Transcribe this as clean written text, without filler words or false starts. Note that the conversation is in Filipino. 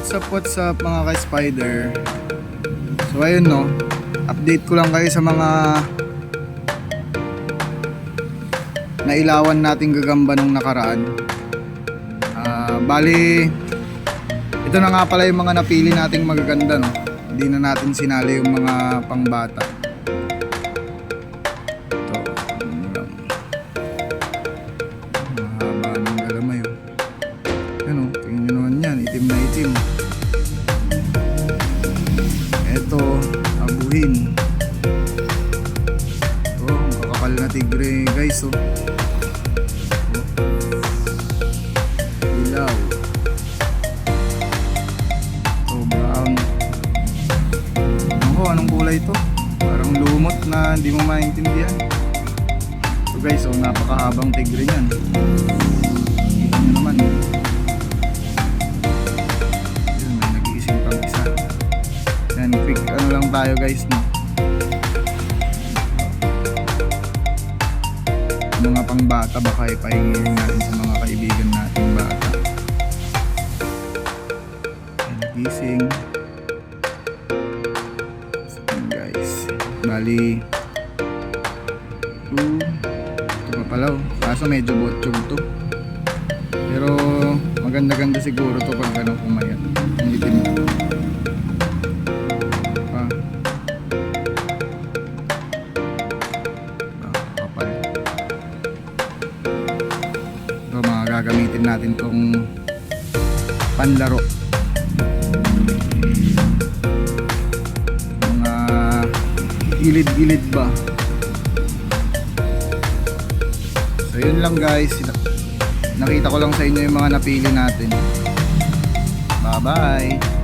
What's up mga ka-spider. So ayun no, update ko lang kayo sa mga nailawan nating gagamba nung nakaraan. Bali, ito na nga pala yung mga napili nating magaganda no. Hindi na natin sinali yung mga pangbata. Ito, ano lang. Mahaba ng galamay oh. Ano, tingnan nyo naman yan, itim na itim. Ito, abuhin. Ito, makakapal na tigre guys oh. Ilaw. Ito, brown. Ako, anong kulay ito? Parang lumot na hindi mo maintindihan. Ito guys, oh, napakahabang tigre yan. Kita nyo naman. Yun, may nag-iising pang isa. Yan, quick ano lang tayo guys no. Mga pang bata baka ipahingin natin sa mga kaibigan nating bata. Gising. Guys, bali ito pa pala oh. Kaso medyo botchog to, pero maganda-ganda siguro to pag ano pumayat. Ang itim pa. Kapal. Ito mga gagamitin natin tong panlaro. Mga gilid-gilid ba. So yun lang guys, nakita ko lang sa inyo yung mga napili natin. Bye bye.